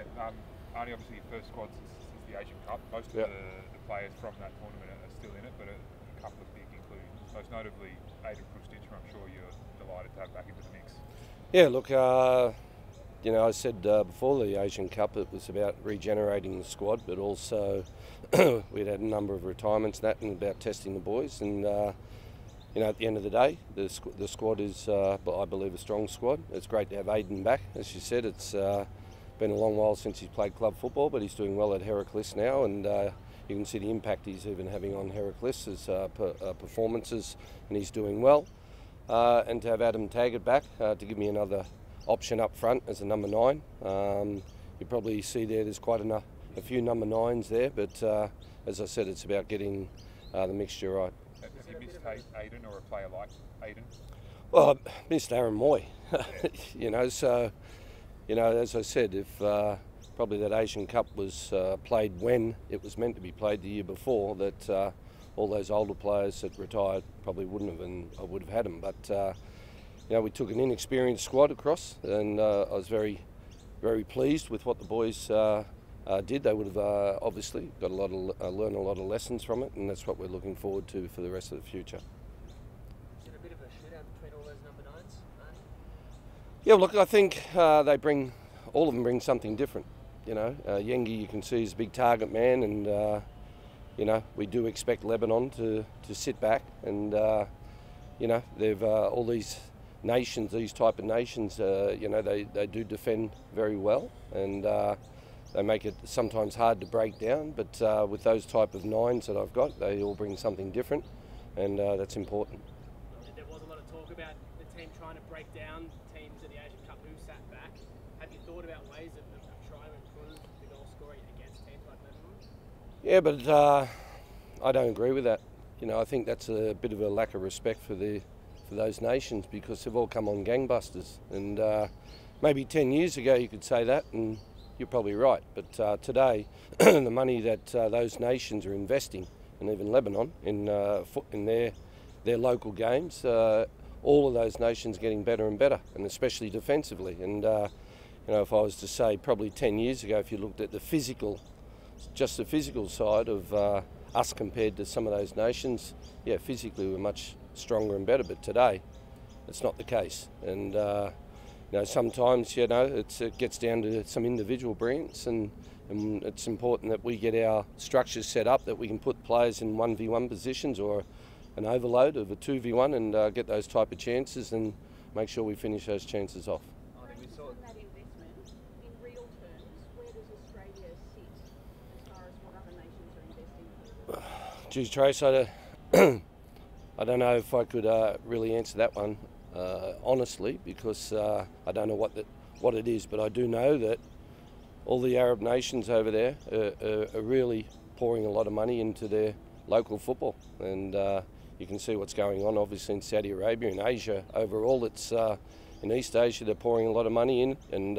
Yeah, Arnie, obviously your first squad since the Asian Cup. Most of the players from that tournament are still in it, but a couple of big included, most notably Aidan Prustich, who I'm sure you're delighted to have back into the mix. Yeah, look, you know, I said before the Asian Cup it was about regenerating the squad, but also we'd had a number of retirements and about testing the boys. And you know, at the end of the day, the squad is, I believe, a strong squad. It's great to have Aidan back. As you said, it's been a long while since he's played club football, but he's doing well at Heracles now, and you can see the impact he's even having on Heracles' performances, and he's doing well. And to have Adam Taggart back to give me another option up front as a number 9. You probably see there's quite a few number 9s there, but as I said, it's about getting the mixture right. Have you missed Aidan or a player like Aidan? Well, I missed Aaron Moy. You know, so, you know, as I said, if probably that Asian Cup was played when it was meant to be played the year before, that all those older players that retired probably wouldn't have, and I would have had them. But you know, we took an inexperienced squad across, and I was very, very pleased with what the boys did. They would have obviously got a lot of learned a lot of lessons from it, and that's what we're looking forward to for the rest of the future. Is it a bit of a shootout between all those number 9s? Yeah, look, I think all of them bring something different. You know, Yengi, you can see, is a big target man, and you know, we do expect Lebanon to sit back, and you know, they've all these nations, these type of nations, you know, they do defend very well, and they make it sometimes hard to break down. But with those type of 9s that I've got, they all bring something different, and that's important. There was a lot of talk about the team trying to break down teams at the Asian Cup who sat back. Have you thought about ways of trying to improve the goal scoring against teams like Lebanon? Yeah, but I don't agree with that. You know, I think that's a bit of a lack of respect for those nations, because they've all come on gangbusters. And maybe 10 years ago you could say that, and you're probably right. But today, the money that those nations are investing, and even Lebanon, in their local games, all of those nations are getting better and better, and especially defensively. And you know, if I was to say probably 10 years ago, if you looked at just the physical side of us compared to some of those nations, yeah, physically we're much stronger and better. But today, it's not the case. And you know, sometimes, you know, it gets down to some individual brilliance, and it's important that we get our structures set up that we can put players in 1v1 positions or an overload of a 2v1 and get those type of chances and make sure we finish those chances off. That investment, in real terms, where does Australia sit as far as what other nations are investing? Geez, Trace, I don't know if I could really answer that one honestly, because I don't know what it is, but I do know that all the Arab nations over there are really pouring a lot of money into their local football, and you can see what's going on obviously in Saudi Arabia, in Asia overall. It's in East Asia they're pouring a lot of money in, and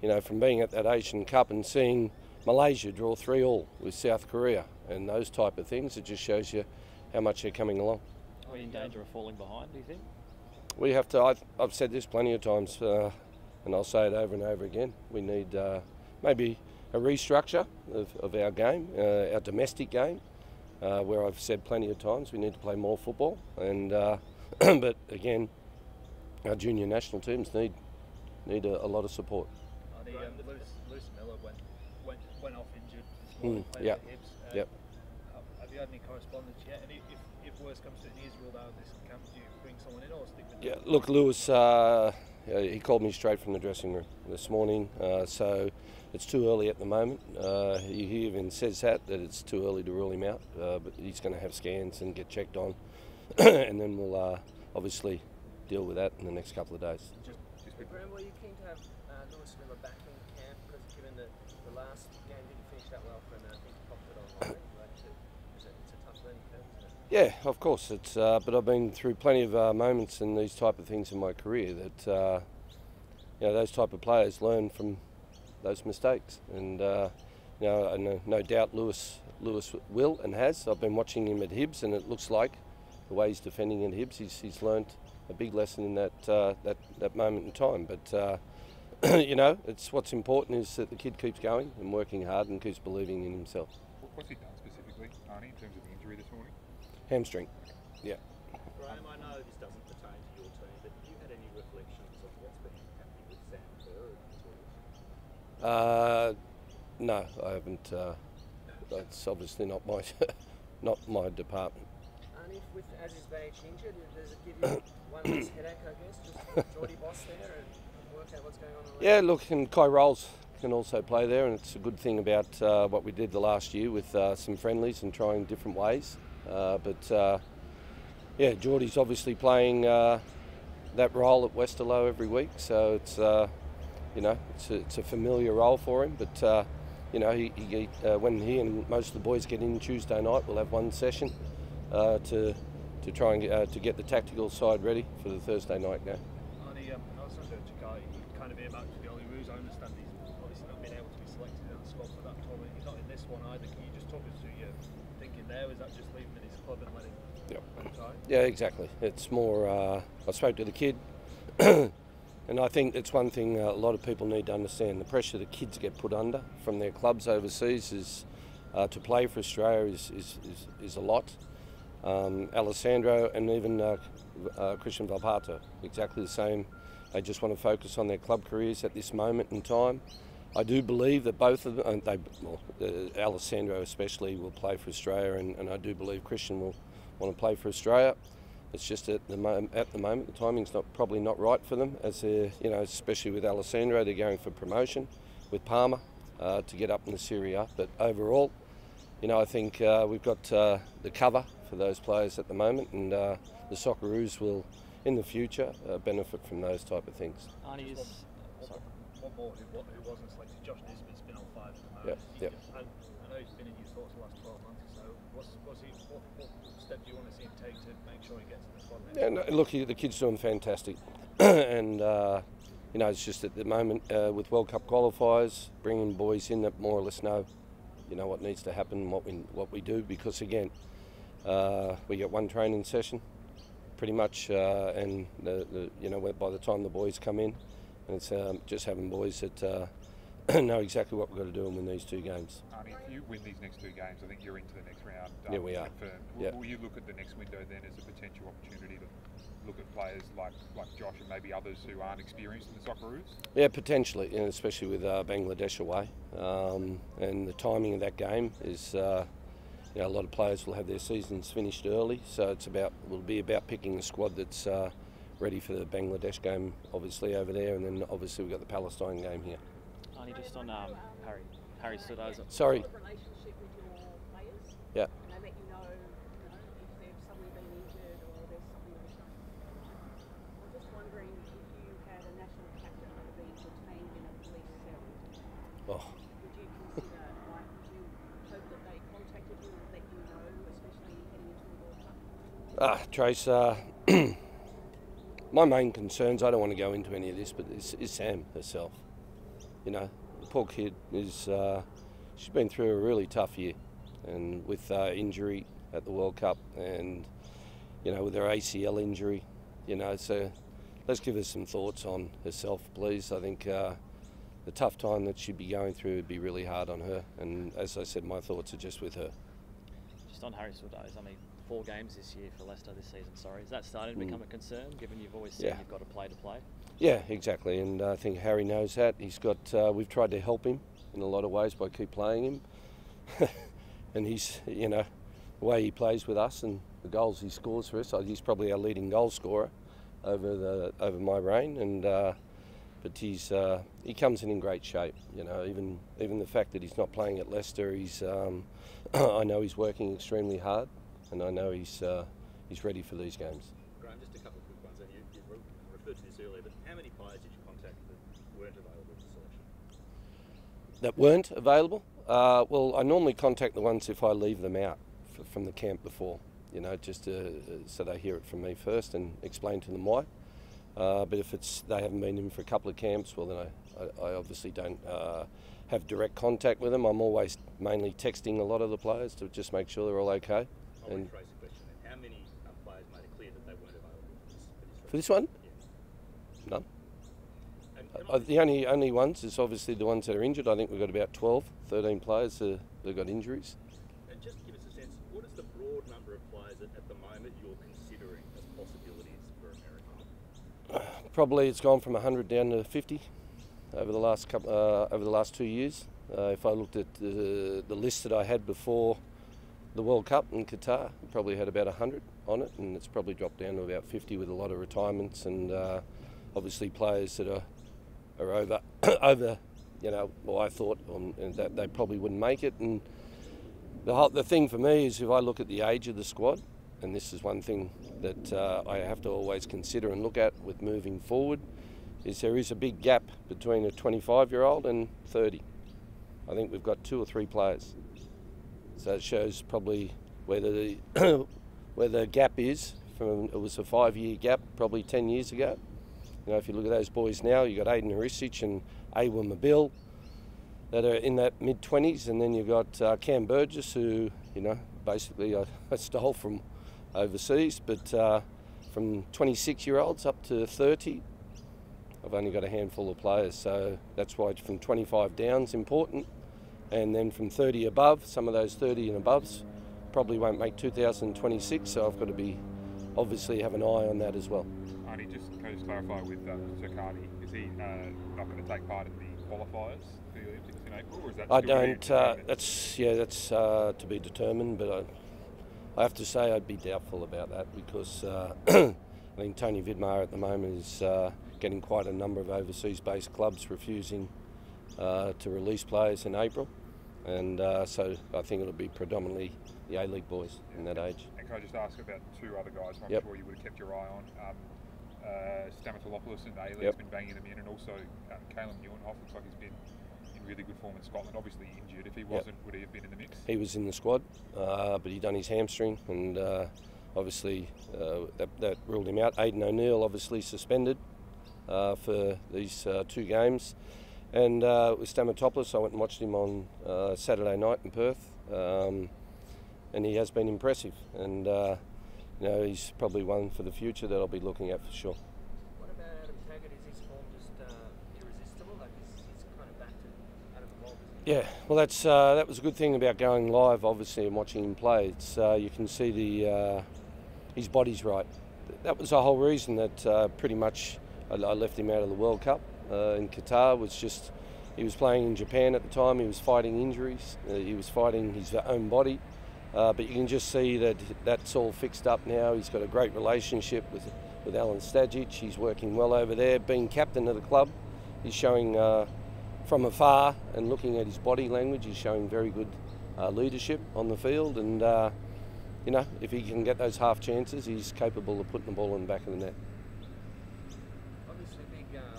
you know, from being at that Asian Cup and seeing Malaysia draw 3-3 with South Korea and those type of things, it just shows you how much they're coming along. Are we in danger of falling behind, do you think? We have to, I've said this plenty of times, and I'll say it over and over again, we need maybe a restructure of our game, our domestic game, where I've said plenty of times we need to play more football, and but again, our junior national teams need a lot of support. Lewis Miller went off injured this morning, played yeah. with hips. Yep. Have you had any correspondence yet? And if worse comes to it and he is ruled out of this camp, do you bring someone in or stick with Yeah, look, Lewis, he called me straight from the dressing room this morning, so it's too early at the moment. He even says that it's too early to rule him out, but he's going to have scans and get checked on, and then we'll obviously deal with that in the next couple of days. Graham, were you keen to have Lewis Miller back in camp, because given that the last game didn't finish that well for him, and I think he popped it online, right? It's a tough learning curve, isn't it? Yeah, of course. It's but I've been through plenty of moments and these type of things in my career that you know, those type of players learn from those mistakes, and you know, no doubt Lewis will and has. I've been watching him at Hibs, and it looks like the way he's defending at Hibs, he's learnt a big lesson in that moment in time. But you know, it's what's important is that the kid keeps going and working hard and keeps believing in himself. What's he done specifically, Arnie, in terms of the injury this morning? Hamstring. Yeah. Graham, I know this doesn't pertain to your team, but have you had any reflections on what's been happening with Sam Kerr? No, I haven't. That's obviously not my not my department. And if with Aziz's badge injured, does it give you one less headache, I guess, just with Geordie Boss there and work out what's going on around? Yeah, look, and Kai Rolls can also play there, and it's a good thing about what we did the last year with some friendlies and trying different ways. Yeah, Geordie's obviously playing that role at Westerlo every week, so it's you know, it's a familiar role for him. But you know, when he and most of the boys get in Tuesday night, we'll have one session to try and to get the tactical side ready for the Thursday night game. Arnie, I was talking to Chikai, kind of earmarked for the Ollie Roos. I understand he's obviously not been able to be selected in that squad for that tournament. He's not in this one either. Can you just talk us through your thinking there? Was that just leave him in his club and let him try? Yeah, exactly. It's more, I spoke to the kid, and I think it's one thing a lot of people need to understand. The pressure that kids get put under from their clubs overseas is to play for Australia is a lot. Alessandro and even Christian Valparto, exactly the same. They just want to focus on their club careers at this moment in time. I do believe that both of them, Alessandro especially, will play for Australia, and I do believe Christian will want to play for Australia. It's just at the moment the timing's probably not right for them, as they're, you know, especially with Alessandro, they're going for promotion with Parma to get up in the Serie A. But overall, you know, I think we've got the cover for those players at the moment, and the Socceroos will, in the future, benefit from those type of things. Arnie is... Sorry. One more who wasn't selected, Josh Nisbet's been on 5 at the moment. Yep. I know he's been in your thoughts the last 12 months or so. What step do you want to see him take to make sure he gets in the squad next Yeah, no, look, the kid's doing fantastic, and you know, it's just at the moment with World Cup qualifiers, bringing boys in that more or less know, you know, what needs to happen, what we do, because again, we get one training session, pretty much, and you know, by the time the boys come in, and it's just having boys that know exactly what we've got to do and win these 2 games. Arnie, if you win these next 2 games, I think you're into the next round. Yeah, we are. Confirmed. Will you look at the next window then as a potential opportunity to look at players like Josh and maybe others who aren't experienced in the Socceroos? Yeah, potentially, and especially with Bangladesh away, and the timing of that game is, you know, a lot of players will have their seasons finished early, so will be about picking a squad that's ready for the Bangladesh game, obviously over there, and then obviously we've got the Palestine game here. Arnie, just on Harry Souttar's... Sorry. Relationship with your players? Yeah. And they let you know, if they've suddenly been injured or there's something that's going on. I'm just wondering if you had a national captain that had been detained in a police cell. Oh. Would you consider, would you hope that they contacted you and let you know, especially heading into the World Cup? Trace, my main concerns, I don't want to go into any of this, but is Sam herself. You know, the poor kid she's been through a really tough year, and with injury at the World Cup, and you know, with her ACL injury, you know, so let's give her some thoughts on herself, please. I think the tough time that she'd be going through would be really hard on her, and as I said, my thoughts are just with her. Just on Harry Souttar's, I mean, 4 games this year for Leicester this season, sorry. Is that starting to become a concern, given you've always said you've got to play? Yeah, exactly, and I think Harry knows that. He's got. We've tried to help him in a lot of ways by keep playing him, and he's, you know, the way he plays with us and the goals he scores for us. He's probably our leading goal scorer over my reign, and but he comes in great shape. You know, even the fact that he's not playing at Leicester, he's I know he's working extremely hard, and I know he's ready for these games. Graham, just a couple of quick ones. And you referred to this earlier, but how many players did you contact that weren't available for selection? That weren't available? Well, I normally contact the ones if I leave them out from the camp before, you know, just so they hear it from me first and explain to them why. But if they haven't been in for a couple of camps, well, then I obviously don't have direct contact with them. I'm always mainly texting a lot of the players to just make sure they're all okay. I'll rephrase the question then. How many players made it clear that they weren't available for this For this one? Yeah. None. And The only ones is obviously the ones that are injured. I think we've got about 12, 13 players that got injuries. And just give us a sense, what is the broad number of players that at the moment you're considering as possibilities for America? Probably it's gone from 100 down to 50 over the last 2 years. If I looked at the list that I had before the World Cup in Qatar, it probably had about 100 on it, and it's probably dropped down to about 50 with a lot of retirements and obviously players that are over, I thought that they probably wouldn't make it. And the thing for me is, if I look at the age of the squad, and this is one thing that I have to always consider and look at with moving forward, is there is a big gap between a 25-year-old and 30. I think we've got 2 or 3 players. So it shows probably where the gap is. It was a 5-year gap probably 10 years ago. If you look at those boys now, you've got Aiden Harisic and Awa Mabil that are in that mid-20s, and then you've got Cam Burgess, who, basically I stole from overseas, but from 26-year-olds up to 30, I've only got a handful of players, so that's why from 25 down is important. And then from 30 above, some of those 30 and above probably won't make 2026, so I've got to obviously have an eye on that as well. Arnie, can I just clarify with Zakati, is he not going to take part in the qualifiers for the Olympics in April, or is that I don't, that's to be determined, but I have to say I'd be doubtful about that, because I think Tony Vidmar at the moment is getting quite a number of overseas-based clubs refusing to release players in April, and so I think it'll be predominantly the A-League boys in that age. And can I just ask about 2 other guys who I'm sure you would have kept your eye on? Stamatolopoulos in the A-League's been banging them in, and also Caleb Neuenhoff looks like he's been in really good form in Scotland, obviously injured. If he wasn't, would he have been in the mix? He was in the squad, but he done his hamstring, and obviously that ruled him out. Aidan O'Neill obviously suspended for these 2 games. And with Stamatopoulos, I went and watched him on Saturday night in Perth, and he has been impressive. And he's probably one for the future that I'll be looking at for sure. What about Adam Taggart? Is his form just irresistible? Like he's kind of back to Adam Bolt? Yeah, well, that was a good thing about going live, obviously, and watching him play. It's you can see his body's right. That was the whole reason that pretty much I left him out of the World Cup. In Qatar, was just he was playing in Japan at the time. He was fighting injuries. He was fighting his own body, but you can just see that that's all fixed up now. He's got a great relationship with Alan Stajic. He's working well over there. Being captain of the club, he's showing from afar and looking at his body language, he's showing very good leadership on the field. And if he can get those half chances, he's capable of putting the ball in the back of the net.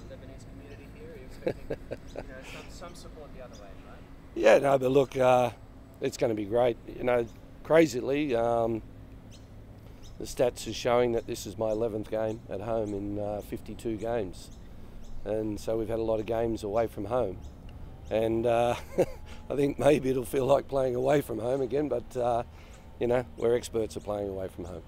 Lebanese community here, are you expecting some support the other way, right? Yeah, no, but look, it's going to be great. Crazily, the stats are showing that this is my 11th game at home in 52 games. And so we've had a lot of games away from home. And I think maybe it'll feel like playing away from home again, but, we're experts at playing away from home.